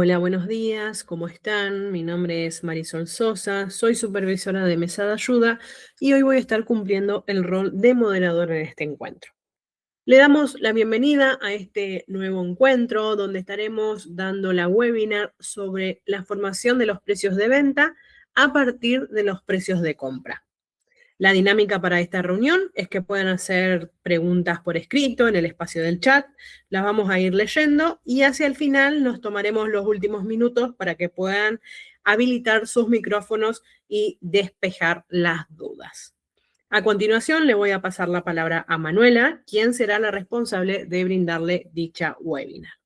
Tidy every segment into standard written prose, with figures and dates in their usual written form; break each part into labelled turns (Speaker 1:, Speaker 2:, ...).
Speaker 1: Hola, buenos días, ¿cómo están? Mi nombre es Marisol Sosa, soy supervisora de Mesa de Ayuda y hoy voy a estar cumpliendo el rol de moderador en este encuentro. Le damos la bienvenida a este nuevo encuentro donde estaremos dando la webinar sobre la formación de los precios de venta a partir de los precios de compra. La dinámica para esta reunión es que puedan hacer preguntas por escrito en el espacio del chat, las vamos a ir leyendo y hacia el final nos tomaremos los últimos minutos para que puedan habilitar sus micrófonos y despejar las dudas. A continuación le voy a pasar la palabra a Manuela, quien será la responsable de brindarle dicha webinar.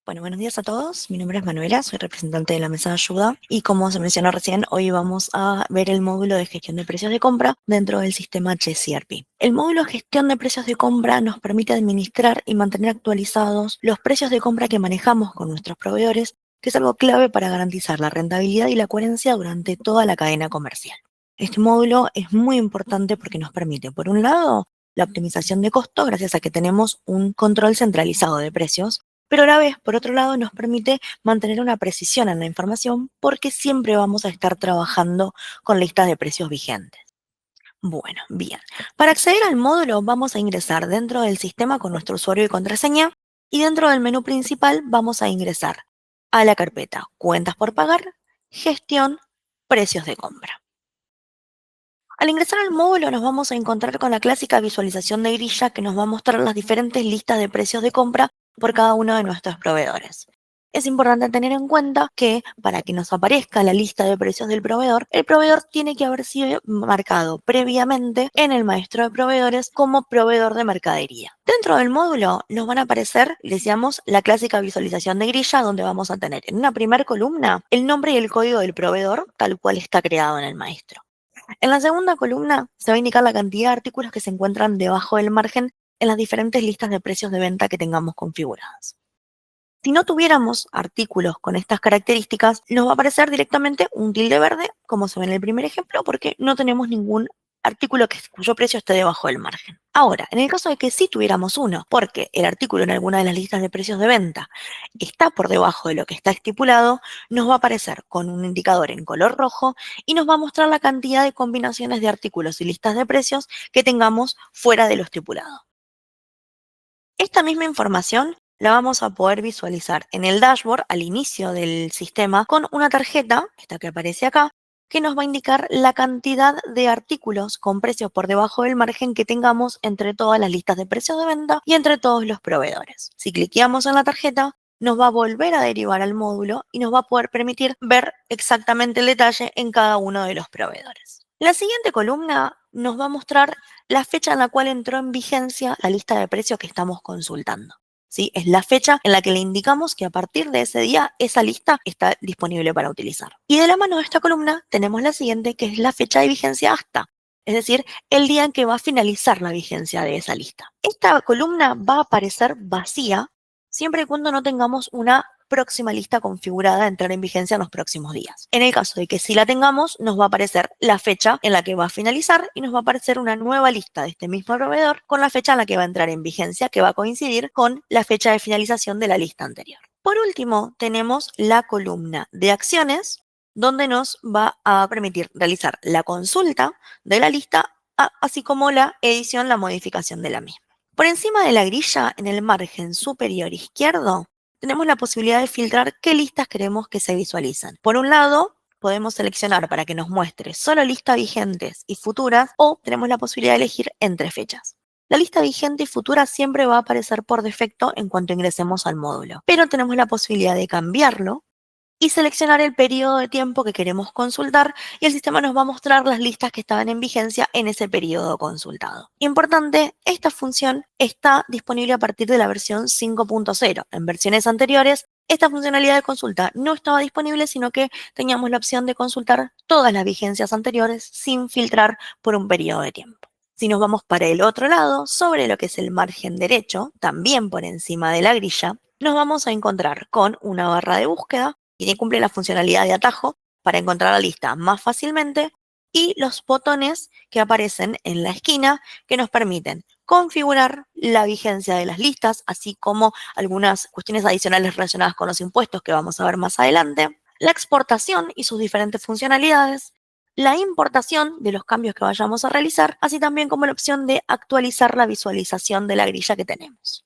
Speaker 2: Bueno, buenos días a todos. Mi nombre es Manuela, soy representante de la Mesa de Ayuda y como se mencionó recién, hoy vamos a ver el módulo de gestión de precios de compra dentro del sistema CHES-ERP. El módulo de gestión de precios de compra nos permite administrar y mantener actualizados los precios de compra que manejamos con nuestros proveedores, que es algo clave para garantizar la rentabilidad y la coherencia durante toda la cadena comercial. Este módulo es muy importante porque nos permite, por un lado, la optimización de costo gracias a que tenemos un control centralizado de precios, pero a la vez, por otro lado, nos permite mantener una precisión en la información porque siempre vamos a estar trabajando con listas de precios vigentes. Bueno, bien. Para acceder al módulo vamos a ingresar dentro del sistema con nuestro usuario y contraseña y dentro del menú principal vamos a ingresar a la carpeta Cuentas por pagar, Gestión, Precios de compra. Al ingresar al módulo nos vamos a encontrar con la clásica visualización de grilla que nos va a mostrar las diferentes listas de precios de compra por cada uno de nuestros proveedores. Es importante tener en cuenta que para que nos aparezca la lista de precios del proveedor, el proveedor tiene que haber sido marcado previamente en el maestro de proveedores como proveedor de mercadería. Dentro del módulo nos van a aparecer, decíamos, la clásica visualización de grilla donde vamos a tener en una primera columna el nombre y el código del proveedor tal cual está creado en el maestro. En la segunda columna se va a indicar la cantidad de artículos que se encuentran debajo del margen en las diferentes listas de precios de venta que tengamos configuradas. Si no tuviéramos artículos con estas características, nos va a aparecer directamente un tilde verde, como se ve en el primer ejemplo, porque no tenemos ningún artículo cuyo precio esté debajo del margen. Ahora, en el caso de que sí tuviéramos uno, porque el artículo en alguna de las listas de precios de venta está por debajo de lo que está estipulado, nos va a aparecer con un indicador en color rojo y nos va a mostrar la cantidad de combinaciones de artículos y listas de precios que tengamos fuera de lo estipulado. Esta misma información la vamos a poder visualizar en el dashboard al inicio del sistema con una tarjeta, esta que aparece acá, que nos va a indicar la cantidad de artículos con precios por debajo del margen que tengamos entre todas las listas de precios de venta y entre todos los proveedores. Si cliqueamos en la tarjeta, nos va a volver a derivar al módulo y nos va a poder permitir ver exactamente el detalle en cada uno de los proveedores. La siguiente columna nos va a mostrar la fecha en la cual entró en vigencia la lista de precios que estamos consultando. ¿Sí? Es la fecha en la que le indicamos que a partir de ese día esa lista está disponible para utilizar. Y de la mano de esta columna tenemos la siguiente, que es la fecha de vigencia hasta, es decir, el día en que va a finalizar la vigencia de esa lista. Esta columna va a aparecer vacía siempre y cuando no tengamos una próxima lista configurada a entrar en vigencia en los próximos días. En el caso de que sí la tengamos, nos va a aparecer la fecha en la que va a finalizar y nos va a aparecer una nueva lista de este mismo proveedor con la fecha en la que va a entrar en vigencia, que va a coincidir con la fecha de finalización de la lista anterior. Por último, tenemos la columna de acciones, donde nos va a permitir realizar la consulta de la lista, así como la edición, la modificación de la misma. Por encima de la grilla, en el margen superior izquierdo, tenemos la posibilidad de filtrar qué listas queremos que se visualicen. Por un lado, podemos seleccionar para que nos muestre solo listas vigentes y futuras o tenemos la posibilidad de elegir entre fechas. La lista vigente y futura siempre va a aparecer por defecto en cuanto ingresemos al módulo, pero tenemos la posibilidad de cambiarlo y seleccionar el periodo de tiempo que queremos consultar y el sistema nos va a mostrar las listas que estaban en vigencia en ese periodo consultado. Importante, esta función está disponible a partir de la versión 5.0. En versiones anteriores, esta funcionalidad de consulta no estaba disponible, sino que teníamos la opción de consultar todas las vigencias anteriores sin filtrar por un periodo de tiempo. Si nos vamos para el otro lado, sobre lo que es el margen derecho, también por encima de la grilla, nos vamos a encontrar con una barra de búsqueda que cumple la funcionalidad de atajo para encontrar la lista más fácilmente y los botones que aparecen en la esquina que nos permiten configurar la vigencia de las listas, así como algunas cuestiones adicionales relacionadas con los impuestos que vamos a ver más adelante, la exportación y sus diferentes funcionalidades, la importación de los cambios que vayamos a realizar, así también como la opción de actualizar la visualización de la grilla que tenemos.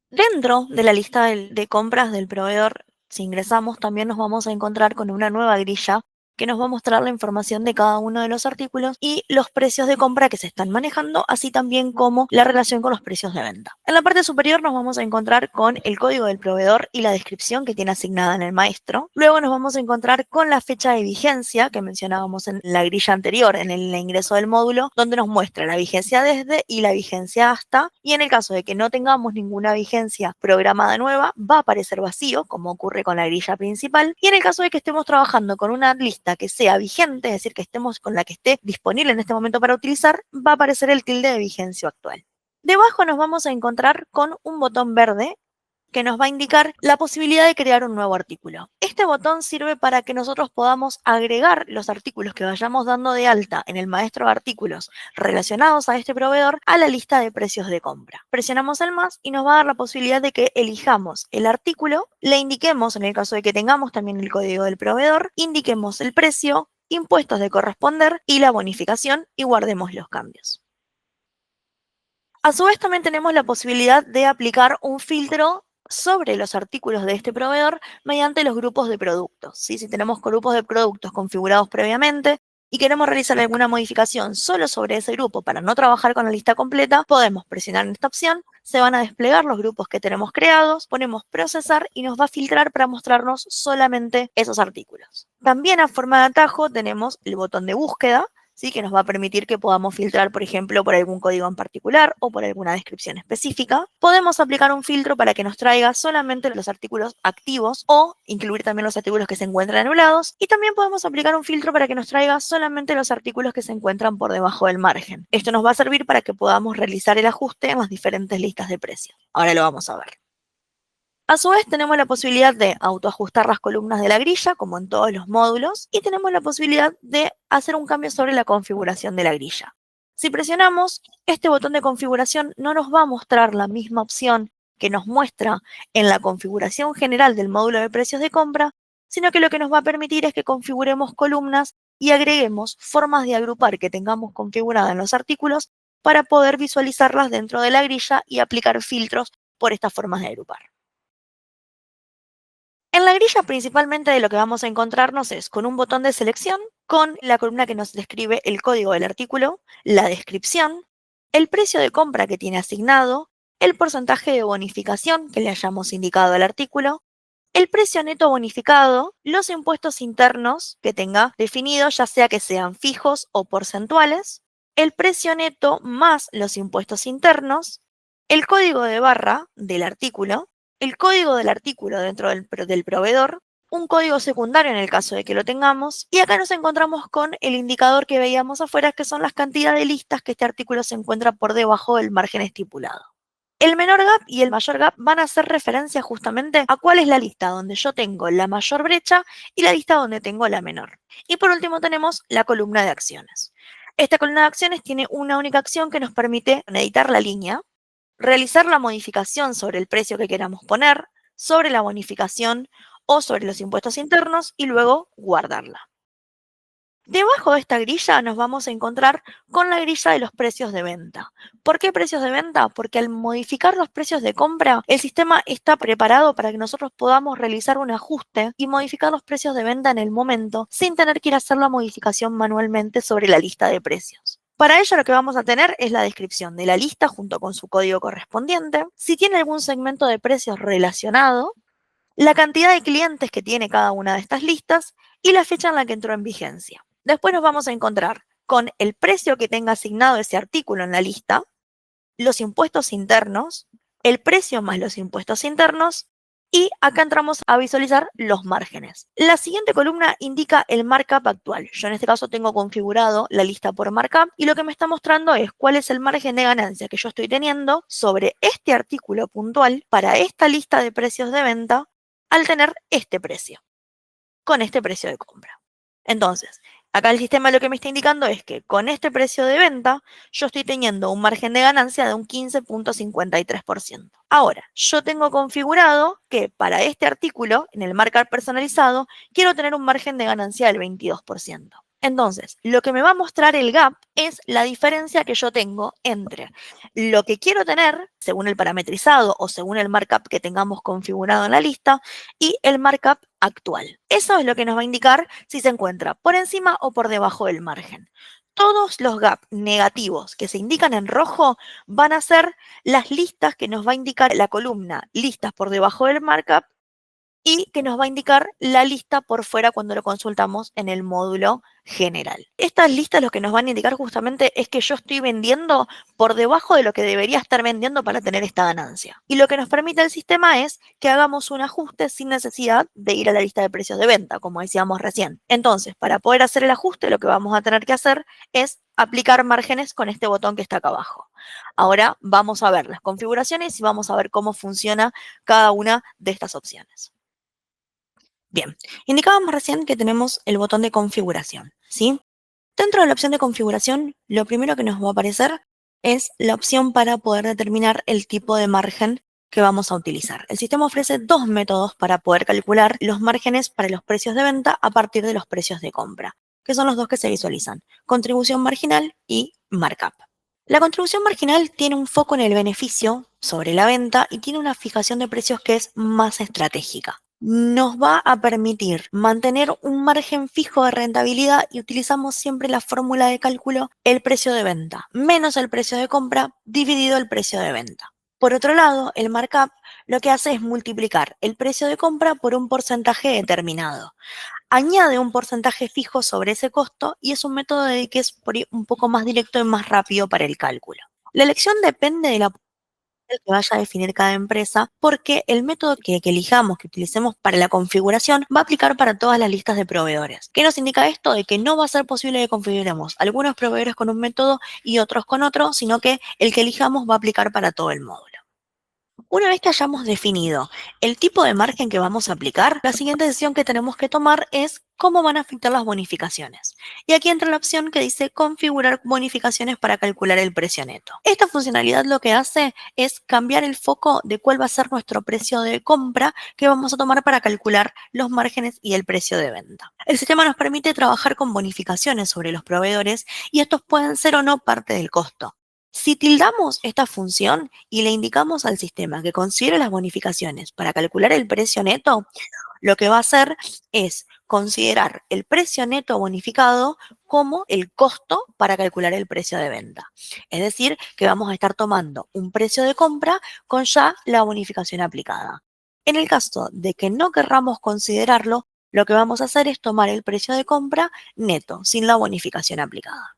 Speaker 2: Dentro de la lista de compras del proveedor, si ingresamos, también nos vamos a encontrar con una nueva grilla que nos va a mostrar la información de cada uno de los artículos y los precios de compra que se están manejando, así también como la relación con los precios de venta. En la parte superior nos vamos a encontrar con el código del proveedor y la descripción que tiene asignada en el maestro. Luego nos vamos a encontrar con la fecha de vigencia que mencionábamos en la grilla anterior, en el ingreso del módulo, donde nos muestra la vigencia desde y la vigencia hasta. Y en el caso de que no tengamos ninguna vigencia programada nueva, va a aparecer vacío, como ocurre con la grilla principal. Y en el caso de que estemos trabajando con una lista que sea vigente, es decir, que estemos con la que esté disponible en este momento para utilizar, va a aparecer el tilde de vigencia actual. Debajo nos vamos a encontrar con un botón verde que nos va a indicar la posibilidad de crear un nuevo artículo. Este botón sirve para que nosotros podamos agregar los artículos que vayamos dando de alta en el maestro de artículos relacionados a este proveedor a la lista de precios de compra. Presionamos el más y nos va a dar la posibilidad de que elijamos el artículo, le indiquemos, en el caso de que tengamos también el código del proveedor, indiquemos el precio, impuestos de corresponder y la bonificación y guardemos los cambios. A su vez, también tenemos la posibilidad de aplicar un filtro sobre los artículos de este proveedor mediante los grupos de productos. ¿Sí? Si tenemos grupos de productos configurados previamente y queremos realizar alguna modificación solo sobre ese grupo para no trabajar con la lista completa, podemos presionar en esta opción, se van a desplegar los grupos que tenemos creados, ponemos procesar y nos va a filtrar para mostrarnos solamente esos artículos. También a forma de atajo tenemos el botón de búsqueda, ¿sí? Que nos va a permitir que podamos filtrar, por ejemplo, por algún código en particular o por alguna descripción específica. Podemos aplicar un filtro para que nos traiga solamente los artículos activos o incluir también los artículos que se encuentran anulados. Y también podemos aplicar un filtro para que nos traiga solamente los artículos que se encuentran por debajo del margen. Esto nos va a servir para que podamos realizar el ajuste en las diferentes listas de precios. Ahora lo vamos a ver. A su vez, tenemos la posibilidad de autoajustar las columnas de la grilla, como en todos los módulos, y tenemos la posibilidad de hacer un cambio sobre la configuración de la grilla. Si presionamos, este botón de configuración no nos va a mostrar la misma opción que nos muestra en la configuración general del módulo de precios de compra, sino que lo que nos va a permitir es que configuremos columnas y agreguemos formas de agrupar que tengamos configuradas en los artículos para poder visualizarlas dentro de la grilla y aplicar filtros por estas formas de agrupar. En la grilla principalmente de lo que vamos a encontrarnos es con un botón de selección, con la columna que nos describe el código del artículo, la descripción, el precio de compra que tiene asignado, el porcentaje de bonificación que le hayamos indicado al artículo, el precio neto bonificado, los impuestos internos que tenga definidos, ya sea que sean fijos o porcentuales, el precio neto más los impuestos internos, el código de barra del artículo, el código del artículo dentro del proveedor, un código secundario en el caso de que lo tengamos, y acá nos encontramos con el indicador que veíamos afuera, que son las cantidades de listas que este artículo se encuentra por debajo del margen estipulado. El menor gap y el mayor gap van a hacer referencia justamente a cuál es la lista donde yo tengo la mayor brecha y la lista donde tengo la menor. Y por último tenemos la columna de acciones. Esta columna de acciones tiene una única acción que nos permite editar la línea, realizar la modificación sobre el precio que queramos poner, sobre la bonificación o sobre los impuestos internos y luego guardarla. Debajo de esta grilla nos vamos a encontrar con la grilla de los precios de venta. ¿Por qué precios de venta? Porque al modificar los precios de compra, el sistema está preparado para que nosotros podamos realizar un ajuste y modificar los precios de venta en el momento sin tener que ir a hacer la modificación manualmente sobre la lista de precios. Para ello lo que vamos a tener es la descripción de la lista junto con su código correspondiente, si tiene algún segmento de precios relacionado, la cantidad de clientes que tiene cada una de estas listas y la fecha en la que entró en vigencia. Después nos vamos a encontrar con el precio que tenga asignado ese artículo en la lista, los impuestos internos, el precio más los impuestos internos, y acá entramos a visualizar los márgenes. La siguiente columna indica el markup actual. Yo en este caso tengo configurado la lista por markup y lo que me está mostrando es cuál es el margen de ganancia que yo estoy teniendo sobre este artículo puntual para esta lista de precios de venta al tener este precio, con este precio de compra. Entonces, Acá el sistema lo que me está indicando es que con este precio de venta yo estoy teniendo un margen de ganancia de un 15,53%. Ahora, yo tengo configurado que para este artículo, en el markup personalizado, quiero tener un margen de ganancia del 22%. Entonces, lo que me va a mostrar el gap es la diferencia que yo tengo entre lo que quiero tener, según el parametrizado o según el markup que tengamos configurado en la lista, y el markup actual. Eso es lo que nos va a indicar si se encuentra por encima o por debajo del margen. Todos los gaps negativos que se indican en rojo van a ser las listas que nos va a indicar la columna listas por debajo del markup y que nos va a indicar la lista por fuera cuando lo consultamos en el módulo general. Estas listas lo que nos van a indicar justamente es que yo estoy vendiendo por debajo de lo que debería estar vendiendo para tener esta ganancia. Y lo que nos permite el sistema es que hagamos un ajuste sin necesidad de ir a la lista de precios de venta, como decíamos recién. Entonces, para poder hacer el ajuste, lo que vamos a tener que hacer es aplicar márgenes con este botón que está acá abajo. Ahora vamos a ver las configuraciones y vamos a ver cómo funciona cada una de estas opciones. Bien, indicábamos recién que tenemos el botón de configuración, ¿sí? Dentro de la opción de configuración, lo primero que nos va a aparecer es la opción para poder determinar el tipo de margen que vamos a utilizar. El sistema ofrece dos métodos para poder calcular los márgenes para los precios de venta a partir de los precios de compra, que son los dos que se visualizan, contribución marginal y markup. La contribución marginal tiene un foco en el beneficio sobre la venta y tiene una fijación de precios que es más estratégica. Nos va a permitir mantener un margen fijo de rentabilidad y utilizamos siempre la fórmula de cálculo el precio de venta menos el precio de compra dividido el precio de venta. Por otro lado, el markup lo que hace es multiplicar el precio de compra por un porcentaje determinado. Añade un porcentaje fijo sobre ese costo y es un método de que es un poco más directo y más rápido para el cálculo. La elección depende de la que vaya a definir cada empresa, porque el método que elijamos, que utilicemos para la configuración, va a aplicar para todas las listas de proveedores. ¿Qué nos indica esto? De que no va a ser posible que configuremos algunos proveedores con un método y otros con otro, sino que el que elijamos va a aplicar para todo el módulo. Una vez que hayamos definido el tipo de margen que vamos a aplicar, la siguiente decisión que tenemos que tomar es cómo van a afectar las bonificaciones. Y aquí entra la opción que dice configurar bonificaciones para calcular el precio neto. Esta funcionalidad lo que hace es cambiar el foco de cuál va a ser nuestro precio de compra que vamos a tomar para calcular los márgenes y el precio de venta. El sistema nos permite trabajar con bonificaciones sobre los proveedores y estos pueden ser o no parte del costo. Si tildamos esta función y le indicamos al sistema que considere las bonificaciones para calcular el precio neto, lo que va a hacer es considerar el precio neto bonificado como el costo para calcular el precio de venta. Es decir, que vamos a estar tomando un precio de compra con ya la bonificación aplicada. En el caso de que no querramos considerarlo, lo que vamos a hacer es tomar el precio de compra neto, sin la bonificación aplicada.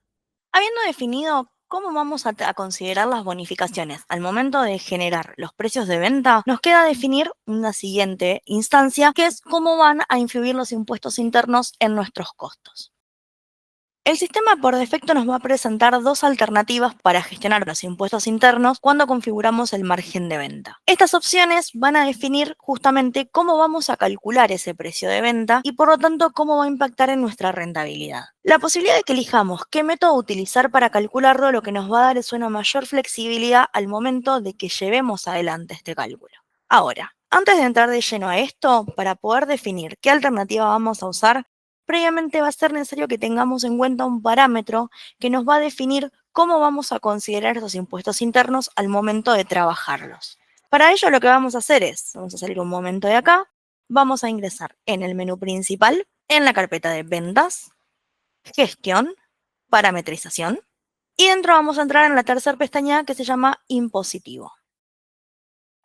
Speaker 2: Habiendo definido cómo vamos a considerar las bonificaciones al momento de generar los precios de venta, nos queda definir una siguiente instancia, que es cómo van a influir los impuestos internos en nuestros costos. El sistema por defecto nos va a presentar dos alternativas para gestionar los impuestos internos cuando configuramos el margen de venta. Estas opciones van a definir justamente cómo vamos a calcular ese precio de venta y por lo tanto cómo va a impactar en nuestra rentabilidad. La posibilidad de que elijamos qué método utilizar para calcularlo lo que nos va a dar es una mayor flexibilidad al momento de que llevemos adelante este cálculo. Ahora, antes de entrar de lleno a esto, para poder definir qué alternativa vamos a usar, previamente va a ser necesario que tengamos en cuenta un parámetro que nos va a definir cómo vamos a considerar esos impuestos internos al momento de trabajarlos. Para ello lo que vamos a hacer es, vamos a salir un momento de acá, vamos a ingresar en el menú principal, en la carpeta de ventas, gestión, parametrización, y dentro vamos a entrar en la tercera pestaña que se llama impositivo.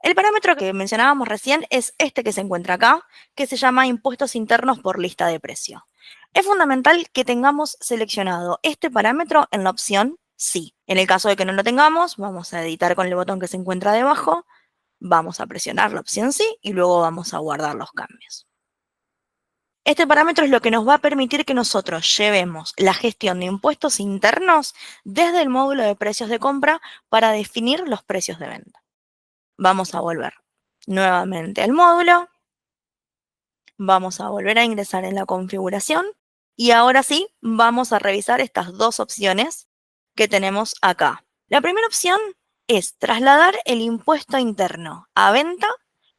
Speaker 2: El parámetro que mencionábamos recién es este que se encuentra acá, que se llama impuestos internos por lista de precio. Es fundamental que tengamos seleccionado este parámetro en la opción sí. En el caso de que no lo tengamos, vamos a editar con el botón que se encuentra debajo, vamos a presionar la opción sí y luego vamos a guardar los cambios. Este parámetro es lo que nos va a permitir que nosotros llevemos la gestión de impuestos internos desde el módulo de precios de compra para definir los precios de venta. Vamos a volver nuevamente al módulo. Vamos a volver a ingresar en la configuración Y ahora sí, vamos a revisar estas dos opciones que tenemos acá. La primera opción es trasladar el impuesto interno a venta,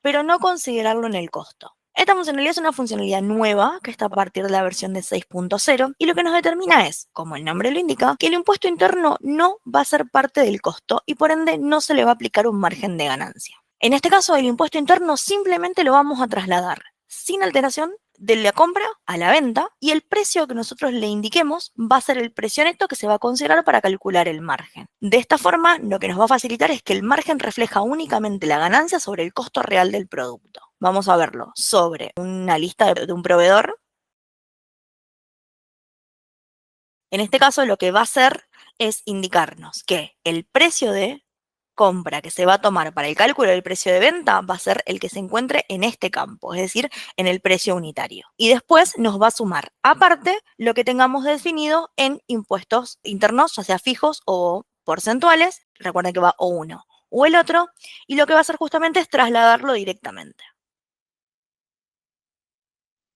Speaker 2: pero no considerarlo en el costo. Esta funcionalidad es una funcionalidad nueva que está a partir de la versión de 6.0 y lo que nos determina es, como el nombre lo indica, que el impuesto interno no va a ser parte del costo y por ende no se le va a aplicar un margen de ganancia. En este caso, el impuesto interno simplemente lo vamos a trasladar sin alteración de la compra a la venta y el precio que nosotros le indiquemos va a ser el precio neto que se va a considerar para calcular el margen. De esta forma, lo que nos va a facilitar es que el margen refleja únicamente la ganancia sobre el costo real del producto. Vamos a verlo sobre una lista de un proveedor. En este caso, lo que va a hacer es indicarnos que el precio de compra que se va a tomar para el cálculo del precio de venta va a ser el que se encuentre en este campo, es decir, en el precio unitario. Y después nos va a sumar aparte lo que tengamos definido en impuestos internos, ya sea fijos o porcentuales. Recuerden que va o uno o el otro. Y lo que va a hacer justamente es trasladarlo directamente.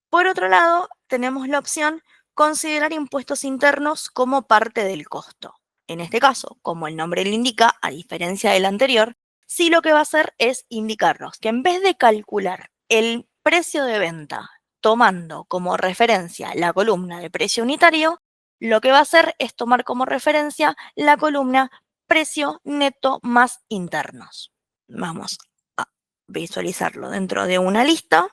Speaker 2: Por otro lado, tenemos la opción considerar impuestos internos como parte del costo. En este caso, como el nombre lo indica, a diferencia del anterior, sí lo que va a hacer es indicarnos que en vez de calcular el precio de venta tomando como referencia la columna de precio unitario, lo que va a hacer es tomar como referencia la columna precio neto más internos. Vamos a visualizarlo dentro de una lista.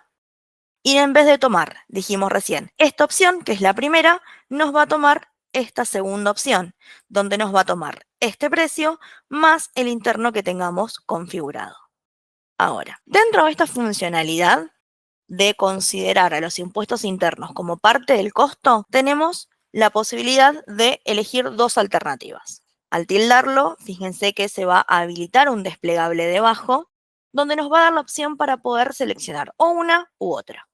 Speaker 2: Y en vez de tomar, dijimos recién, esta opción, que es la primera, nos va a tomar esta segunda opción, donde nos va a tomar este precio más el interno que tengamos configurado. Ahora, dentro de esta funcionalidad de considerar a los impuestos internos como parte del costo, tenemos la posibilidad de elegir dos alternativas. Al tildarlo, fíjense que se va a habilitar un desplegable debajo, donde nos va a dar la opción para poder seleccionar o una u otra.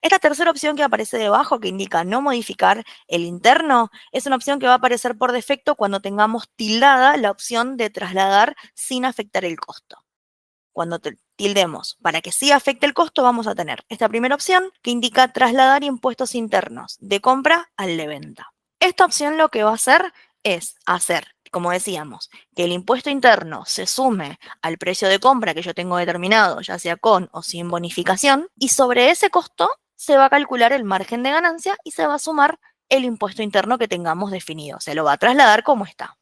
Speaker 2: Esta tercera opción que aparece debajo, que indica no modificar el interno, es una opción que va a aparecer por defecto cuando tengamos tildada la opción de trasladar sin afectar el costo. Cuando tildemos para que sí afecte el costo, vamos a tener esta primera opción que indica trasladar impuestos internos de compra al de venta. Esta opción lo que va a hacer es hacer, como decíamos, que el impuesto interno se sume al precio de compra que yo tengo determinado, ya sea con o sin bonificación, y sobre ese costo se va a calcular el margen de ganancia y se va a sumar el impuesto interno que tengamos definido. Se lo va a trasladar como está.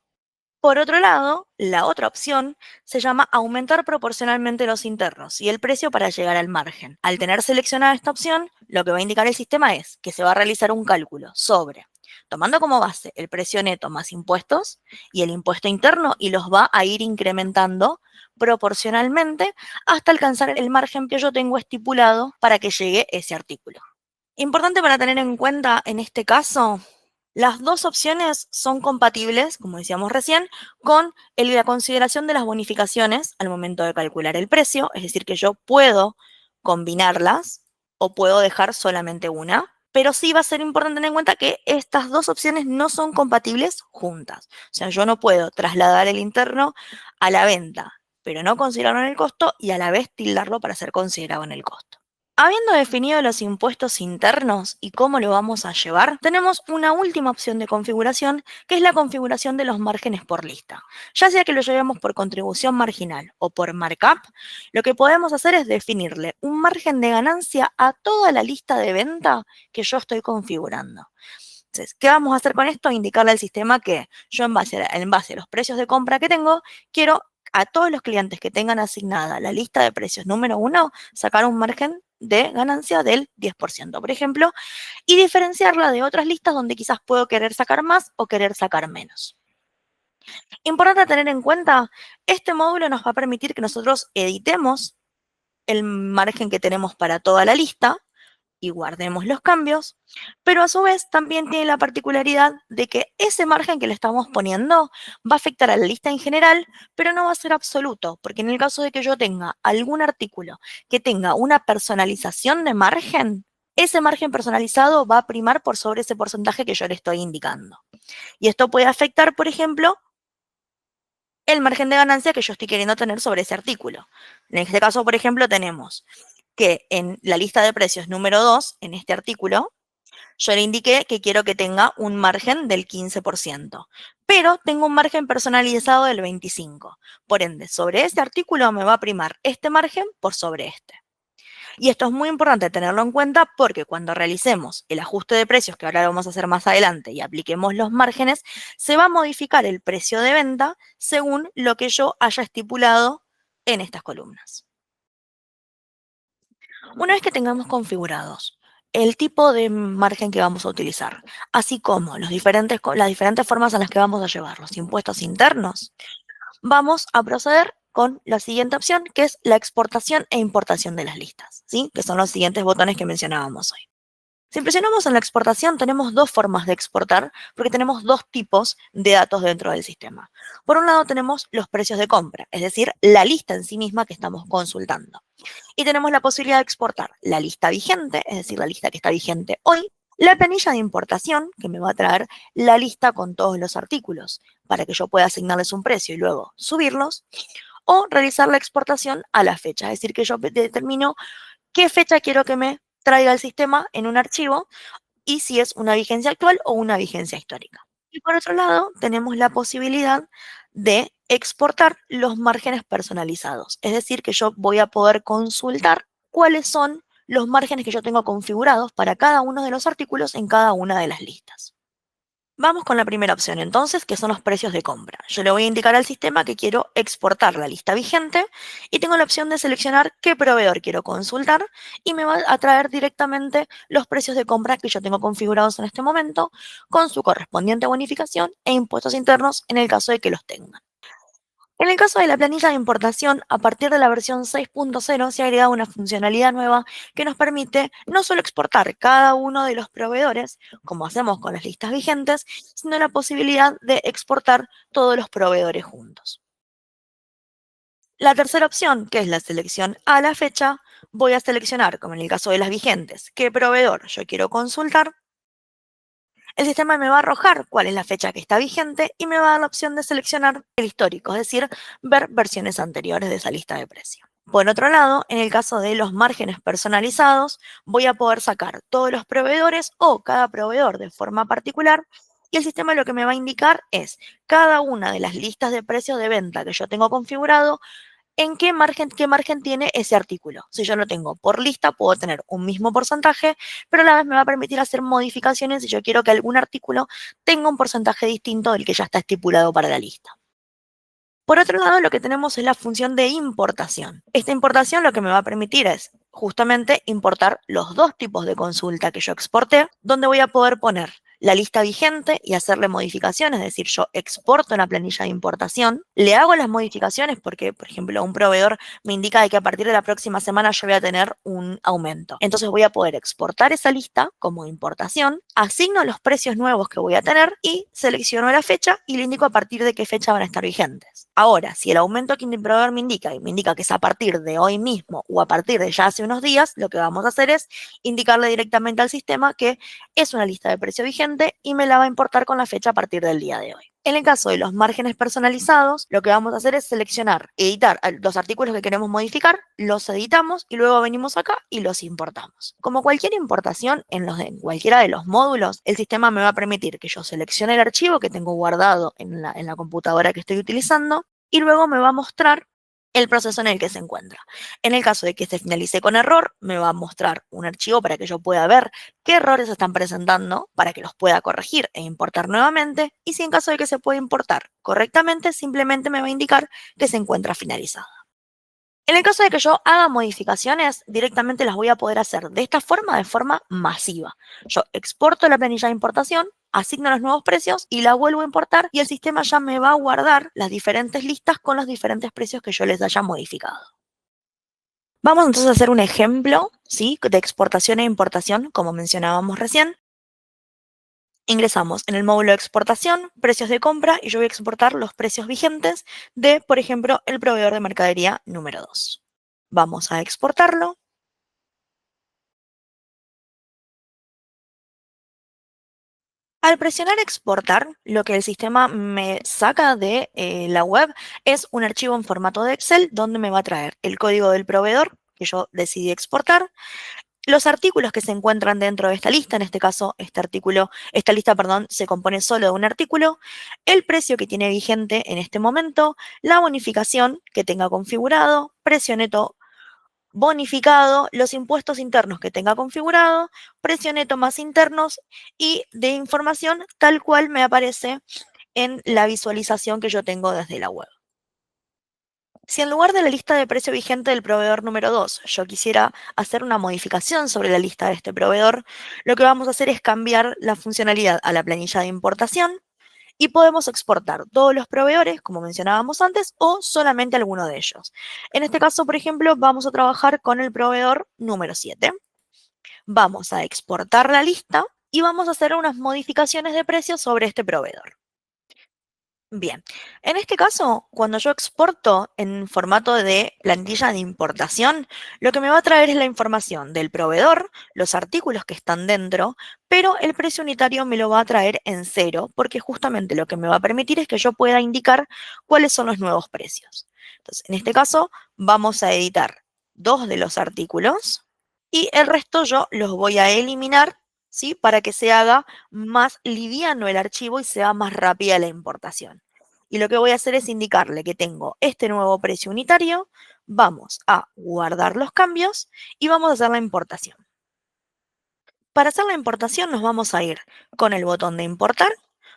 Speaker 2: Por otro lado, la otra opción se llama aumentar proporcionalmente los internos y el precio para llegar al margen. Al tener seleccionada esta opción, lo que va a indicar el sistema es que se va a realizar un cálculo sobre, tomando como base el precio neto más impuestos y el impuesto interno, y los va a ir incrementando proporcionalmente hasta alcanzar el margen que yo tengo estipulado para que llegue ese artículo. Importante para tener en cuenta en este caso, las dos opciones son compatibles, como decíamos recién, con la consideración de las bonificaciones al momento de calcular el precio, es decir, que yo puedo combinarlas o puedo dejar solamente una, pero sí va a ser importante tener en cuenta que estas dos opciones no son compatibles juntas. O sea, yo no puedo trasladar el interno a la venta, pero no considerarlo en el costo, y a la vez tildarlo para ser considerado en el costo. Habiendo definido los impuestos internos y cómo lo vamos a llevar, tenemos una última opción de configuración, que es la configuración de los márgenes por lista. Ya sea que lo llevemos por contribución marginal o por markup, lo que podemos hacer es definirle un margen de ganancia a toda la lista de venta que yo estoy configurando. Entonces, ¿qué vamos a hacer con esto? Indicarle al sistema que yo en base a los precios de compra que tengo, quiero a todos los clientes que tengan asignada la lista de precios número 1, sacar un margen de ganancia del 10%, por ejemplo, y diferenciarla de otras listas donde quizás puedo querer sacar más o querer sacar menos. Importante tener en cuenta, este módulo nos va a permitir que nosotros editemos el margen que tenemos para toda la lista y guardemos los cambios, pero a su vez también tiene la particularidad de que ese margen que le estamos poniendo va a afectar a la lista en general, pero no va a ser absoluto, porque en el caso de que yo tenga algún artículo que tenga una personalización de margen, ese margen personalizado va a primar por sobre ese porcentaje que yo le estoy indicando. Y esto puede afectar, por ejemplo, el margen de ganancia que yo estoy queriendo tener sobre ese artículo. En este caso, por ejemplo, tenemos que en la lista de precios número 2, en este artículo, Yo le indiqué que quiero que tenga un margen del 15%, pero tengo un margen personalizado del 25%. Por ende, sobre este artículo me va a primar este margen por sobre este. Y esto es muy importante tenerlo en cuenta porque cuando realicemos el ajuste de precios, que ahora lo vamos a hacer más adelante, y apliquemos los márgenes, se va a modificar el precio de venta según lo que yo haya estipulado en estas columnas. Una vez que tengamos configurados el tipo de margen que vamos a utilizar, así como las diferentes formas en las que vamos a llevar los impuestos internos, vamos a proceder con la siguiente opción, que es la exportación e importación de las listas, ¿sí? Que son los siguientes botones que mencionábamos hoy. Si presionamos en la exportación, tenemos dos formas de exportar, porque tenemos dos tipos de datos dentro del sistema. Por un lado tenemos los precios de compra, es decir, la lista en sí misma que estamos consultando. Y tenemos la posibilidad de exportar la lista vigente, es decir, la lista que está vigente hoy, la planilla de importación, que me va a traer la lista con todos los artículos, para que yo pueda asignarles un precio y luego subirlos, o realizar la exportación a la fecha, es decir, que yo determino qué fecha quiero que me traiga el sistema en un archivo y si es una vigencia actual o una vigencia histórica. Y por otro lado, tenemos la posibilidad de exportar los márgenes personalizados, es decir, que yo voy a poder consultar cuáles son los márgenes que yo tengo configurados para cada uno de los artículos en cada una de las listas. Vamos con la primera opción entonces, que son los precios de compra. Yo le voy a indicar al sistema que quiero exportar la lista vigente y tengo la opción de seleccionar qué proveedor quiero consultar y me va a traer directamente los precios de compra que yo tengo configurados en este momento con su correspondiente bonificación e impuestos internos en el caso de que los tengan. En el caso de la planilla de importación, a partir de la versión 6.0 se ha agregado una funcionalidad nueva que nos permite no solo exportar cada uno de los proveedores, como hacemos con las listas vigentes, sino la posibilidad de exportar todos los proveedores juntos. La tercera opción, que es la selección a la fecha, voy a seleccionar, como en el caso de las vigentes, qué proveedor yo quiero consultar. El sistema me va a arrojar cuál es la fecha que está vigente y me va a dar la opción de seleccionar el histórico, es decir, ver versiones anteriores de esa lista de precios. Por otro lado, en el caso de los márgenes personalizados, voy a poder sacar todos los proveedores o cada proveedor de forma particular y el sistema lo que me va a indicar es cada una de las listas de precios de venta que yo tengo configurado, en qué margen tiene ese artículo. Si yo lo tengo por lista, puedo tener un mismo porcentaje, pero a la vez me va a permitir hacer modificaciones si yo quiero que algún artículo tenga un porcentaje distinto del que ya está estipulado para la lista. Por otro lado, lo que tenemos es la función de importación. Esta importación lo que me va a permitir es justamente importar los dos tipos de consulta que yo exporté, donde voy a poder poner la lista vigente y hacerle modificaciones, es decir, yo exporto una planilla de importación, le hago las modificaciones porque, por ejemplo, un proveedor me indica de que a partir de la próxima semana yo voy a tener un aumento. Entonces voy a poder exportar esa lista como importación, asigno los precios nuevos que voy a tener y selecciono la fecha y le indico a partir de qué fecha van a estar vigentes. Ahora, si el aumento que el proveedor me indica y me indica que es a partir de hoy mismo o a partir de ya hace unos días, lo que vamos a hacer es indicarle directamente al sistema que es una lista de precio vigente y me la va a importar con la fecha a partir del día de hoy. En el caso de los márgenes personalizados, lo que vamos a hacer es seleccionar, editar los artículos que queremos modificar, los editamos y luego venimos acá y los importamos. Como cualquier importación en cualquiera de los módulos, el sistema me va a permitir que yo seleccione el archivo que tengo guardado en la computadora que estoy utilizando y luego me va a mostrar el proceso en el que se encuentra. En el caso de que se finalice con error, me va a mostrar un archivo para que yo pueda ver qué errores se están presentando para que los pueda corregir e importar nuevamente. Y si en caso de que se pueda importar correctamente, simplemente me va a indicar que se encuentra finalizada. En el caso de que yo haga modificaciones, directamente las voy a poder hacer de esta forma, de forma masiva. Yo exporto la planilla de importación, asigno los nuevos precios y la vuelvo a importar y el sistema ya me va a guardar las diferentes listas con los diferentes precios que yo les haya modificado. Vamos entonces a hacer un ejemplo, ¿sí?, de exportación e importación, como mencionábamos recién. Ingresamos en el módulo de exportación, precios de compra, y yo voy a exportar los precios vigentes de, por ejemplo, el proveedor de mercadería número 2. Vamos a exportarlo. Al presionar exportar, lo que el sistema me saca de la web es un archivo en formato de Excel donde me va a traer el código del proveedor que yo decidí exportar, los artículos que se encuentran dentro de esta lista, en este caso esta lista, perdón, se compone solo de un artículo, el precio que tiene vigente en este momento, la bonificación que tenga configurado, precio neto bonificado, los impuestos internos que tenga configurado, precio neto más internos y de información tal cual me aparece en la visualización que yo tengo desde la web. Si en lugar de la lista de precio vigente del proveedor número 2, yo quisiera hacer una modificación sobre la lista de este proveedor, lo que vamos a hacer es cambiar la funcionalidad a la planilla de importación y podemos exportar todos los proveedores, como mencionábamos antes, o solamente alguno de ellos. En este caso, por ejemplo, vamos a trabajar con el proveedor número 7. Vamos a exportar la lista y vamos a hacer unas modificaciones de precios sobre este proveedor. Bien, en este caso, cuando yo exporto en formato de plantilla de importación, lo que me va a traer es la información del proveedor, los artículos que están dentro, pero el precio unitario me lo va a traer en cero, porque justamente lo que me va a permitir es que yo pueda indicar cuáles son los nuevos precios. Entonces, en este caso, vamos a editar 2 de los artículos y el resto yo los voy a eliminar, ¿sí? Para que se haga más liviano el archivo y sea más rápida la importación. Y lo que voy a hacer es indicarle que tengo este nuevo precio unitario, vamos a guardar los cambios y vamos a hacer la importación. Para hacer la importación nos vamos a ir con el botón de importar,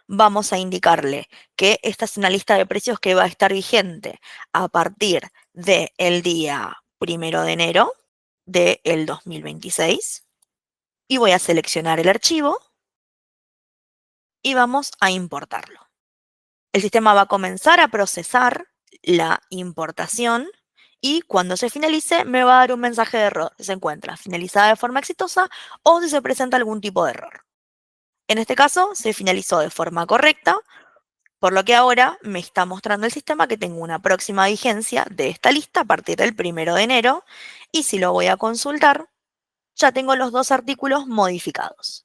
Speaker 2: vamos a indicarle que esta es una lista de precios que va a estar vigente a partir del día 1 de enero del 2026 y voy a seleccionar el archivo y vamos a importarlo. El sistema va a comenzar a procesar la importación y cuando se finalice me va a dar un mensaje de error si se encuentra finalizada de forma exitosa o si se presenta algún tipo de error. En este caso se finalizó de forma correcta, por lo que ahora me está mostrando el sistema que tengo una próxima vigencia de esta lista a partir del 1 de enero y si lo voy a consultar, ya tengo los 2 artículos modificados.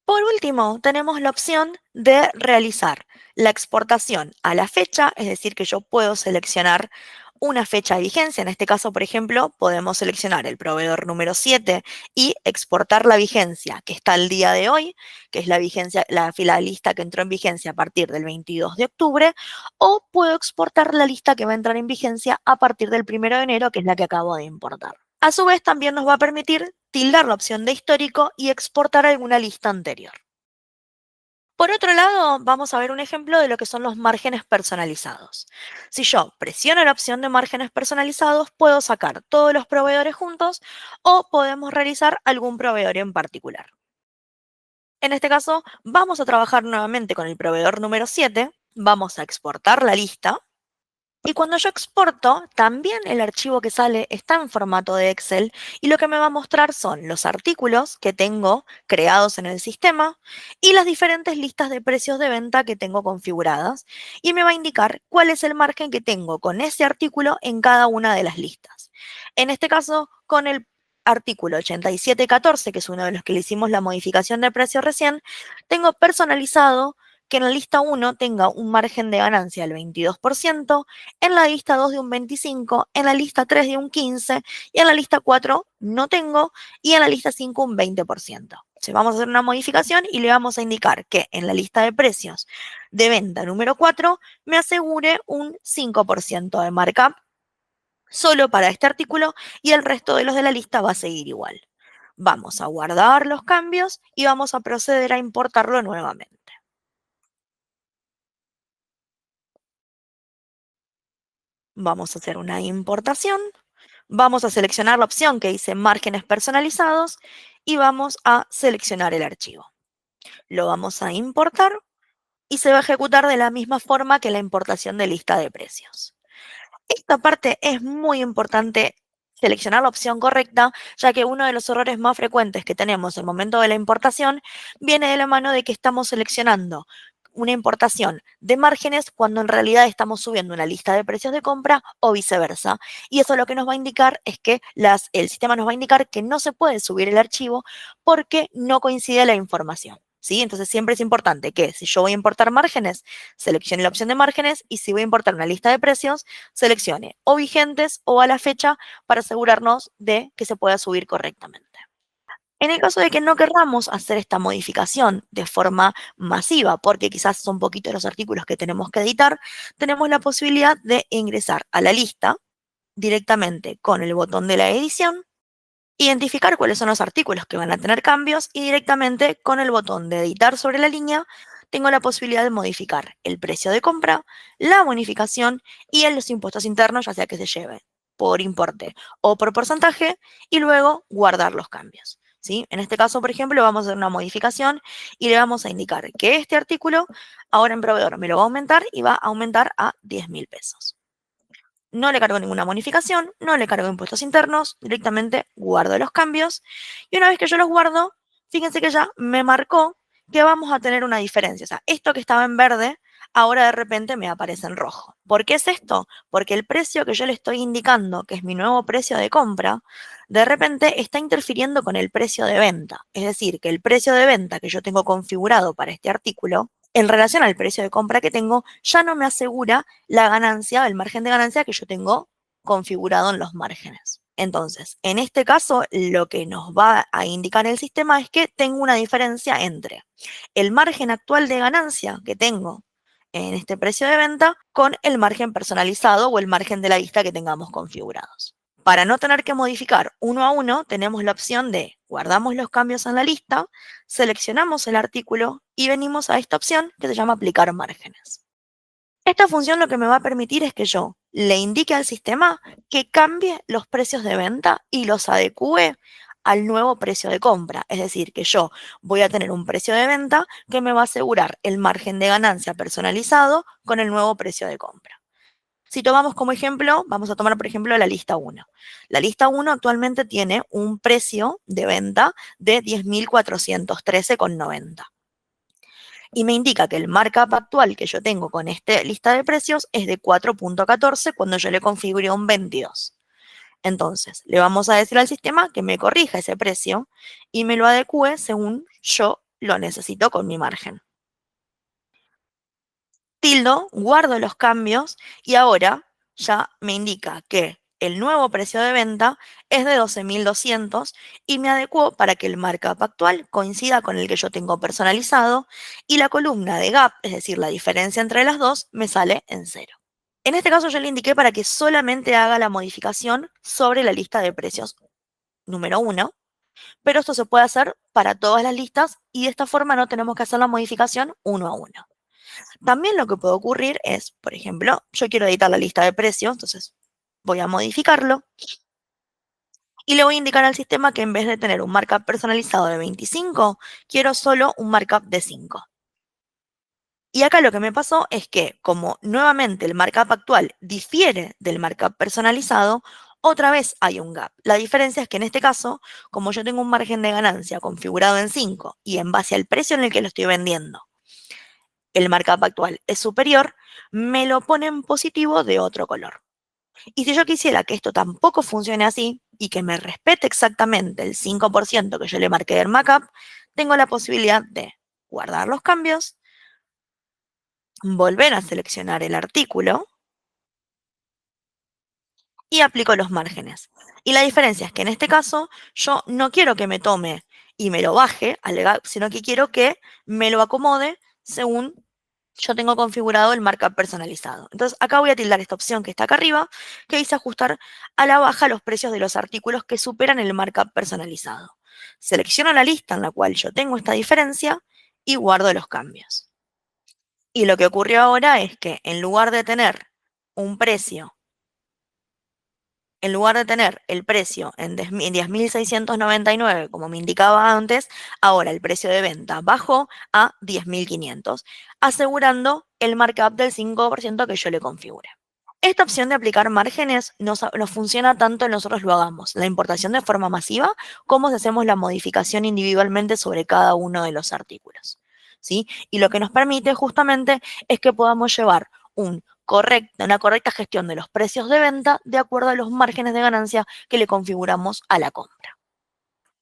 Speaker 2: Por último, tenemos la opción de realizar la exportación a la fecha, es decir, que yo puedo seleccionar una fecha de vigencia. En este caso, por ejemplo, podemos seleccionar el proveedor número 7 y exportar la vigencia que está al día de hoy, que es la vigencia, la lista que entró en vigencia a partir del 22 de octubre, o puedo exportar la lista que va a entrar en vigencia a partir del 1 de enero, que es la que acabo de importar. A su vez, también nos va a permitir tildar la opción de histórico y exportar alguna lista anterior. Por otro lado, vamos a ver un ejemplo de lo que son los márgenes personalizados. Si yo presiono la opción de márgenes personalizados, puedo sacar todos los proveedores juntos o podemos realizar algún proveedor en particular. En este caso, vamos a trabajar nuevamente con el proveedor número 7, vamos a exportar la lista. Y cuando yo exporto, también el archivo que sale está en formato de Excel y lo que me va a mostrar son los artículos que tengo creados en el sistema y las diferentes listas de precios de venta que tengo configuradas y me va a indicar cuál es el margen que tengo con ese artículo en cada una de las listas. En este caso, con el artículo 8714, que es uno de los que le hicimos la modificación de precio recién, tengo personalizado que en la lista 1 tenga un margen de ganancia del 22%, en la lista 2 de un 25%, en la lista 3 de un 15% y en la lista 4 no tengo y en la lista 5 un 20%. Entonces vamos a hacer una modificación y le vamos a indicar que en la lista de precios de venta número 4 me asegure un 5% de markup solo para este artículo y el resto de los de la lista va a seguir igual. Vamos a guardar los cambios y vamos a proceder a importarlo nuevamente. Vamos a hacer una importación, vamos a seleccionar la opción que dice márgenes personalizados y vamos a seleccionar el archivo. Lo vamos a importar y se va a ejecutar de la misma forma que la importación de lista de precios. Esta parte es muy importante seleccionar la opción correcta, ya que uno de los errores más frecuentes que tenemos en el momento de la importación viene de la mano de que estamos seleccionando una importación de márgenes cuando en realidad estamos subiendo una lista de precios de compra o viceversa. Y eso lo que nos va a indicar es que el sistema nos va a indicar que no se puede subir el archivo porque no coincide la información. ¿sí? Entonces siempre es importante que si yo voy a importar márgenes, seleccione la opción de márgenes y si voy a importar una lista de precios, seleccione o vigentes o a la fecha para asegurarnos de que se pueda subir correctamente. En el caso de que no querramos hacer esta modificación de forma masiva, porque quizás son poquitos los artículos que tenemos que editar, tenemos la posibilidad de ingresar a la lista directamente con el botón de la edición, identificar cuáles son los artículos que van a tener cambios y directamente con el botón de editar sobre la línea tengo la posibilidad de modificar el precio de compra, la bonificación y los impuestos internos, ya sea que se lleve por importe o por porcentaje, y luego guardar los cambios. ¿Sí? En este caso, por ejemplo, vamos a hacer una modificación y le vamos a indicar que este artículo ahora en proveedor me lo va a aumentar y va a aumentar a 10.000 pesos. No le cargo ninguna bonificación, no le cargo impuestos internos, directamente guardo los cambios y una vez que yo los guardo, fíjense que ya me marcó que vamos a tener una diferencia. O sea, esto que estaba en verde, ahora de repente me aparece en rojo. ¿Por qué es esto? Porque el precio que yo le estoy indicando, que es mi nuevo precio de compra, de repente está interfiriendo con el precio de venta. Es decir, que el precio de venta que yo tengo configurado para este artículo en relación al precio de compra que tengo, ya no me asegura la ganancia, el margen de ganancia que yo tengo configurado en los márgenes. Entonces, en este caso, lo que nos va a indicar el sistema es que tengo una diferencia entre el margen actual de ganancia que tengo en este precio de venta con el margen personalizado o el margen de la lista que tengamos configurados. Para no tener que modificar uno a uno, tenemos la opción de guardamos los cambios en la lista, seleccionamos el artículo y venimos a esta opción que se llama aplicar márgenes. Esta función lo que me va a permitir es que yo le indique al sistema que cambie los precios de venta y los adecue al nuevo precio de compra. Es decir, que yo voy a tener un precio de venta que me va a asegurar el margen de ganancia personalizado con el nuevo precio de compra. Si tomamos como ejemplo, vamos a tomar por ejemplo la lista 1. La lista 1 actualmente tiene un precio de venta de 10.413,90. Y me indica que el markup actual que yo tengo con esta lista de precios es de 4.14 cuando yo le configuré un 22. Entonces, le vamos a decir al sistema que me corrija ese precio y me lo adecue según yo lo necesito con mi margen. Tildo, guardo los cambios y ahora ya me indica que el nuevo precio de venta es de 12.200 y me adecuo para que el markup actual coincida con el que yo tengo personalizado y la columna de gap, es decir, la diferencia entre las dos, me sale en 0. En este caso yo le indiqué para que solamente haga la modificación sobre la lista de precios número 1, pero esto se puede hacer para todas las listas y de esta forma no tenemos que hacer la modificación uno a uno. También lo que puede ocurrir es, por ejemplo, yo quiero editar la lista de precios, entonces voy a modificarlo y le voy a indicar al sistema que en vez de tener un markup personalizado de 25, quiero solo un markup de 5. Y acá lo que me pasó es que, como nuevamente el markup actual difiere del markup personalizado, otra vez hay un gap. La diferencia es que en este caso, como yo tengo un margen de ganancia configurado en 5 y en base al precio en el que lo estoy vendiendo, el markup actual es superior, me lo pone en positivo de otro color. Y si yo quisiera que esto tampoco funcione así y que me respete exactamente el 5% que yo le marqué del markup, tengo la posibilidad de guardar los cambios, volver a seleccionar el artículo y aplico los márgenes. Y la diferencia es que en este caso yo no quiero que me tome y me lo baje, sino que quiero que me lo acomode según yo tengo configurado el markup personalizado. Entonces acá voy a tildar esta opción que está acá arriba, que dice ajustar a la baja los precios de los artículos que superan el markup personalizado. Selecciono la lista en la cual yo tengo esta diferencia y guardo los cambios. Y lo que ocurrió ahora es que en lugar de tener un precio, en lugar de tener el precio en 10.699, como me indicaba antes, ahora el precio de venta bajó a 10.500, asegurando el markup del 5% que yo le configure. Esta opción de aplicar márgenes nos funciona tanto en nosotros lo hagamos, la importación de forma masiva, como si hacemos la modificación individualmente sobre cada uno de los artículos. ¿Sí? Y lo que nos permite justamente es que podamos llevar una correcta gestión de los precios de venta de acuerdo a los márgenes de ganancia que le configuramos a la compra.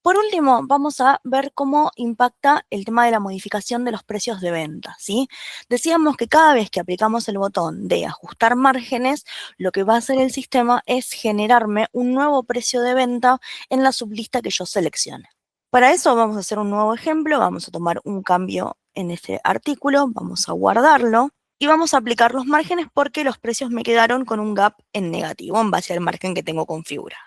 Speaker 2: Por último, vamos a ver cómo impacta el tema de la modificación de los precios de venta, ¿sí? Decíamos que cada vez que aplicamos el botón de ajustar márgenes, lo que va a hacer el sistema es generarme un nuevo precio de venta en la sublista que yo seleccione. Para eso vamos a hacer un nuevo ejemplo, vamos a tomar un cambio en este artículo, vamos a guardarlo y vamos a aplicar los márgenes porque los precios me quedaron con un gap en negativo en base al margen que tengo configurado.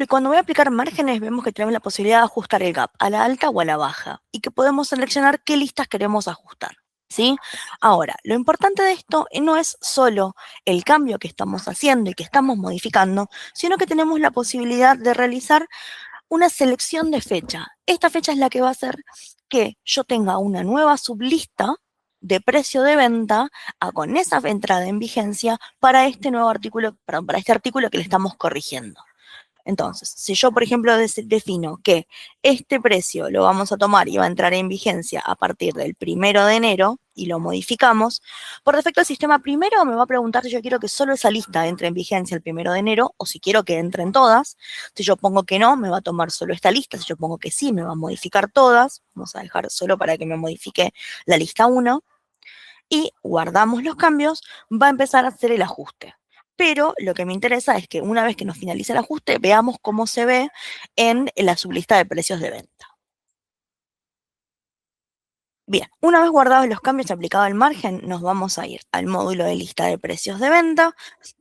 Speaker 2: Cuando voy a aplicar márgenes, vemos que tenemos la posibilidad de ajustar el gap a la alta o a la baja y que podemos seleccionar qué listas queremos ajustar, ¿sí? Ahora, lo importante de esto no es solo el cambio que estamos haciendo y que estamos modificando, sino que tenemos la posibilidad de realizar una selección de fecha. Esta fecha es la que va a hacer que yo tenga una nueva sublista de precio de venta con esa entrada en vigencia para este nuevo artículo, perdón, para este artículo que le estamos corrigiendo. Entonces, si yo, por ejemplo, defino que este precio lo vamos a tomar y va a entrar en vigencia a partir del 1 de enero y lo modificamos, por defecto el sistema primero me va a preguntar si yo quiero que solo esa lista entre en vigencia el 1 de enero o si quiero que entren todas. Si yo pongo que no, me va a tomar solo esta lista. Si yo pongo que sí, me va a modificar todas. Vamos a dejar solo para que me modifique la lista 1. Y guardamos los cambios, va a empezar a hacer el ajuste. Pero lo que me interesa es que una vez que nos finalice el ajuste, veamos cómo se ve en la sublista de precios de venta. Bien, una vez guardados los cambios y aplicado el margen, nos vamos a ir al módulo de lista de precios de venta,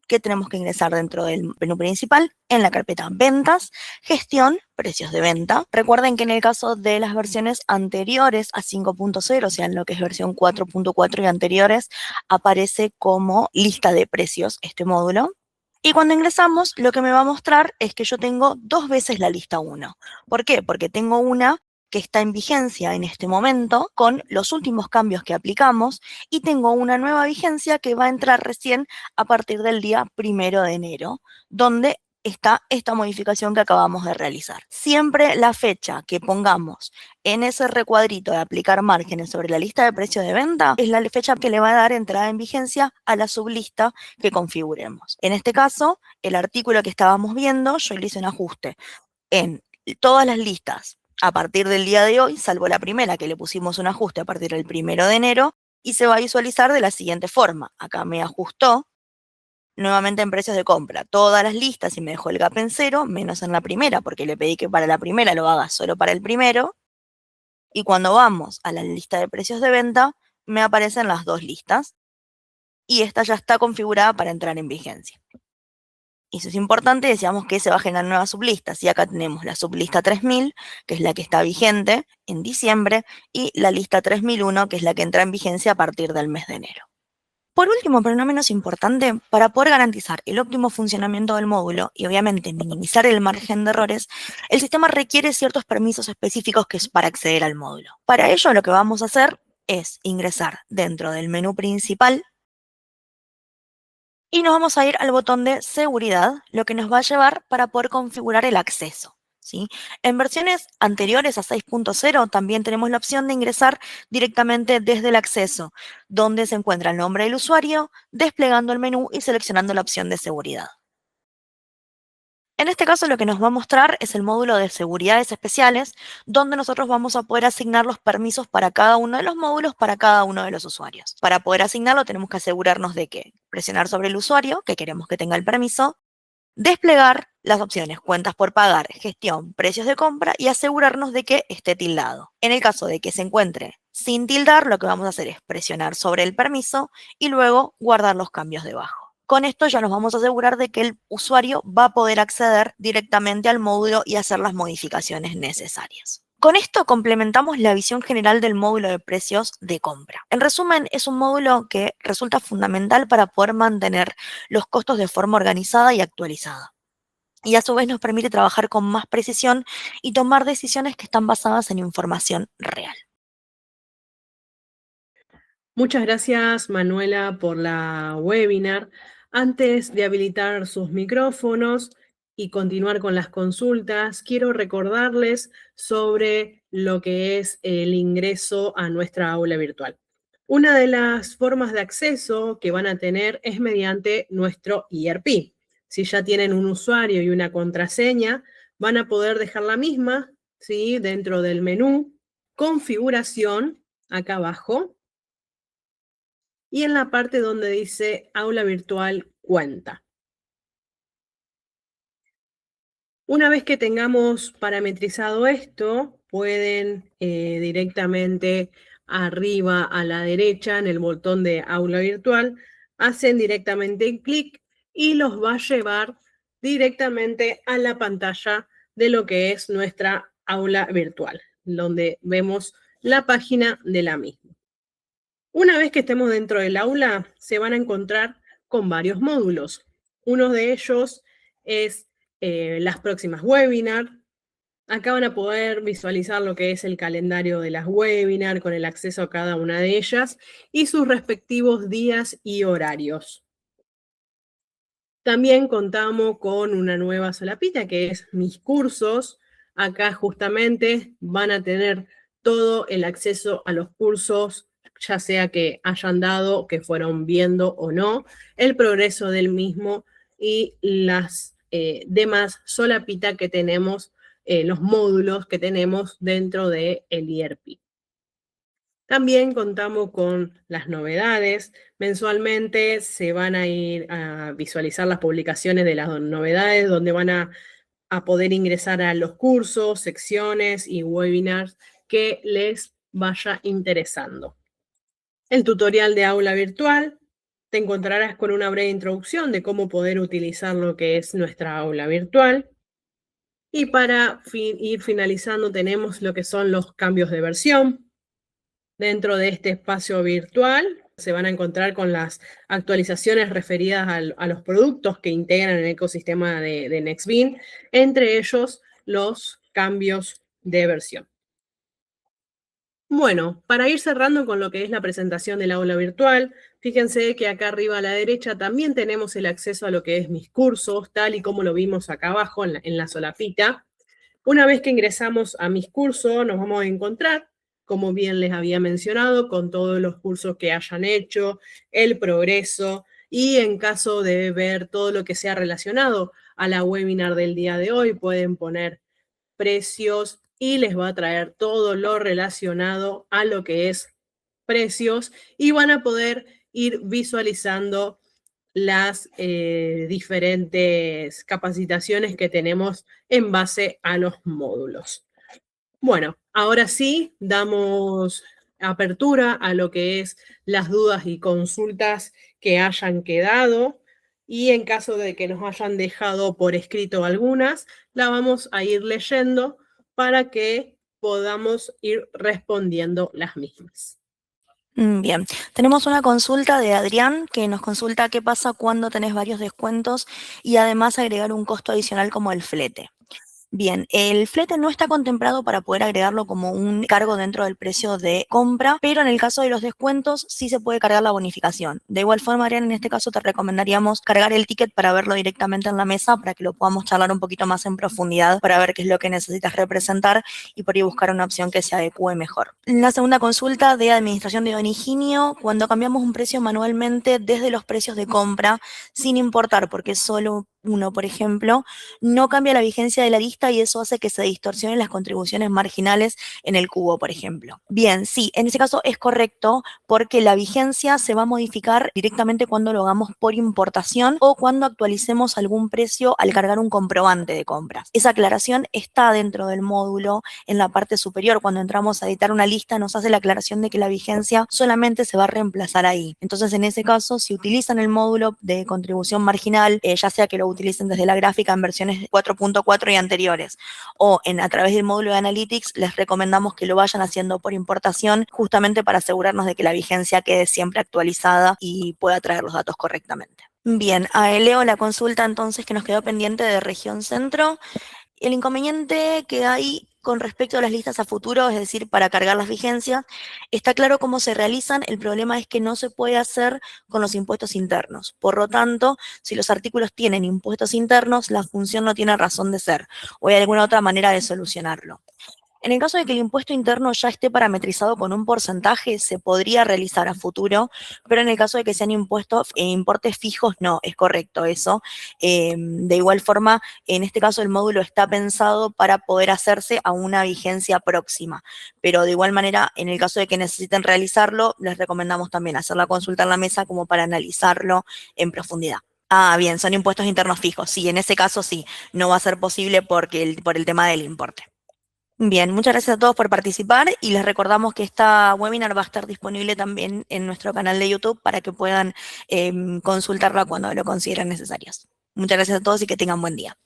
Speaker 2: que tenemos que ingresar dentro del menú principal, en la carpeta Ventas, Gestión, Precios de Venta. Recuerden que en el caso de las versiones anteriores a 5.0, o sea, en lo que es versión 4.4 y anteriores, aparece como lista de precios este módulo. Y cuando ingresamos, lo que me va a mostrar es que yo tengo 2 veces la lista 1. ¿Por qué? Porque tengo una que está en vigencia en este momento con los últimos cambios que aplicamos y tengo una nueva vigencia que va a entrar recién a partir del día 1 de enero, donde está esta modificación que acabamos de realizar. Siempre la fecha que pongamos en ese recuadrito de aplicar márgenes sobre la lista de precios de venta es la fecha que le va a dar entrada en vigencia a la sublista que configuremos. En este caso, el artículo que estábamos viendo, yo le hice un ajuste en todas las listas a partir del día de hoy, salvo la primera que le pusimos un ajuste a partir del 1 de enero, y se va a visualizar de la siguiente forma. Acá me ajustó nuevamente en precios de compra todas las listas y me dejó el gap en 0, menos en la primera, porque le pedí que para la primera lo haga solo para el primero. Y cuando vamos a la lista de precios de venta, me aparecen las 2 listas. Y esta ya está configurada para entrar en vigencia. Y eso es importante, decíamos que se va a generar nuevas sublistas. Y acá tenemos la sublista 3000, que es la que está vigente en diciembre, y la lista 3001, que es la que entra en vigencia a partir del mes de enero. Por último, pero no menos importante, para poder garantizar el óptimo funcionamiento del módulo y obviamente minimizar el margen de errores, el sistema requiere ciertos permisos específicos que es para acceder al módulo. Para ello, lo que vamos a hacer es ingresar dentro del menú principal y nos vamos a ir al botón de seguridad, lo que nos va a llevar para poder configurar el acceso, ¿sí? En versiones anteriores a 6.0 también tenemos la opción de ingresar directamente desde el acceso, donde se encuentra el nombre del usuario, desplegando el menú y seleccionando la opción de seguridad. En este caso lo que nos va a mostrar es el módulo de seguridades especiales, donde nosotros vamos a poder asignar los permisos para cada uno de los módulos, para cada uno de los usuarios. Para poder asignarlo tenemos que asegurarnos de que presionar sobre el usuario, que queremos que tenga el permiso, desplegar las opciones cuentas por pagar, gestión, precios de compra y asegurarnos de que esté tildado. En el caso de que se encuentre sin tildar, lo que vamos a hacer es presionar sobre el permiso y luego guardar los cambios debajo. Con esto ya nos vamos a asegurar de que el usuario va a poder acceder directamente al módulo y hacer las modificaciones necesarias. Con esto complementamos la visión general del módulo de precios de compra. En resumen, es un módulo que resulta fundamental para poder mantener los costos de forma organizada y actualizada. Y a su vez nos permite trabajar con más precisión y tomar decisiones que están basadas en información real.
Speaker 1: Muchas gracias, Manuela, por la webinar. Antes de habilitar sus micrófonos y continuar con las consultas, quiero recordarles sobre lo que es el ingreso a nuestra aula virtual. Una de las formas de acceso que van a tener es mediante nuestro ERP. si ya tienen un usuario y una contraseña, van a poder dejar la misma, ¿sí? Dentro del menú configuración, acá abajo, y en la parte donde dice aula virtual cuenta. Una vez que tengamos parametrizado esto, pueden directamente arriba a la derecha en el botón de aula virtual, hacen directamente clic y los va a llevar directamente a la pantalla de lo que es nuestra aula virtual, donde vemos la página de la misma. Una vez que estemos dentro del aula, se van a encontrar con varios módulos. Uno de ellos es las próximas webinars. Acá van a poder visualizar lo que es el calendario de las webinars con el acceso a cada una de ellas y sus respectivos días y horarios. También contamos con una nueva solapita que es mis cursos. Acá justamente van a tener todo el acceso a los cursos, ya sea que hayan dado, que fueron viendo o no, el progreso del mismo y las demás solapita que tenemos, los módulos que tenemos dentro del IERPI. También contamos con las novedades. Mensualmente se van a ir a visualizar las publicaciones de las novedades, donde van a poder ingresar a los cursos, secciones y webinars que les vaya interesando. El tutorial de aula virtual, te encontrarás con una breve introducción de cómo poder utilizar lo que es nuestra aula virtual. Y para ir finalizando tenemos lo que son los cambios de versión. Dentro de este espacio virtual se van a encontrar con las actualizaciones referidas a los productos que integran el ecosistema de Nextbeam, entre ellos los cambios de versión. Bueno, para ir cerrando con lo que es la presentación del aula virtual, fíjense que acá arriba a la derecha también tenemos el acceso a lo que es mis cursos, tal y como lo vimos acá abajo en la solapita. Una vez que ingresamos a mis cursos, nos vamos a encontrar, como bien les había mencionado, con todos los cursos que hayan hecho, el progreso y en caso de ver todo lo que sea relacionado a la webinar del día de hoy, pueden poner precios y les va a traer todo lo relacionado a lo que es precios y van a poder ir visualizando las diferentes capacitaciones que tenemos en base a los módulos. Bueno, ahora sí, damos apertura a lo que es las dudas y consultas que hayan quedado y en caso de que nos hayan dejado por escrito algunas, la vamos a ir leyendo para que podamos ir respondiendo las mismas.
Speaker 2: Bien, tenemos una consulta de Adrián que nos consulta qué pasa cuando tenés varios descuentos y además agregar un costo adicional como el flete. Bien, el flete no está contemplado para poder agregarlo como un cargo dentro del precio de compra, pero en el caso de los descuentos sí se puede cargar la bonificación. De igual forma, Ariane, en este caso te recomendaríamos cargar el ticket para verlo directamente en la mesa para que lo podamos charlar un poquito más en profundidad para ver qué es lo que necesitas representar y por ahí buscar una opción que se adecue mejor. La segunda consulta de administración de Oniginio, cuando cambiamos un precio manualmente desde los precios de compra, sin importar porque es solo uno, por ejemplo, no cambia la vigencia de la lista y eso hace que se distorsionen las contribuciones marginales en el cubo, por ejemplo. Bien, sí, en ese caso es correcto porque la vigencia se va a modificar directamente cuando lo hagamos por importación o cuando actualicemos algún precio al cargar un comprobante de compras. Esa aclaración está dentro del módulo en la parte superior. Cuando entramos a editar una lista nos hace la aclaración de que la vigencia solamente se va a reemplazar ahí. Entonces, en ese caso, si utilizan el módulo de contribución marginal, ya sea que lo utilicen desde la gráfica en versiones 4.4 y anteriores o a través del módulo de Analytics, les recomendamos que lo vayan haciendo por importación justamente para asegurarnos de que la vigencia quede siempre actualizada y pueda traer los datos correctamente. Bien, leo la consulta entonces que nos quedó pendiente de región centro. El inconveniente que hay con respecto a las listas a futuro, es decir, para cargar las vigencias, está claro cómo se realizan, el problema es que no se puede hacer con los impuestos internos. Por lo tanto, si los artículos tienen impuestos internos, la función no tiene razón de ser, o hay alguna otra manera de solucionarlo. En el caso de que el impuesto interno ya esté parametrizado con un porcentaje, se podría realizar a futuro, pero en el caso de que sean impuestos, importes fijos, no, es correcto eso. De igual forma, en este caso el módulo está pensado para poder hacerse a una vigencia próxima, pero de igual manera, en el caso de que necesiten realizarlo, les recomendamos también hacer la consulta en la mesa como para analizarlo en profundidad. Ah, bien, son impuestos internos fijos. Sí, en ese caso sí, no va a ser posible porque por el tema del importe. Bien, muchas gracias a todos por participar y les recordamos que esta webinar va a estar disponible también en nuestro canal de YouTube para que puedan consultarla cuando lo consideren necesarios. Muchas gracias a todos y que tengan buen día.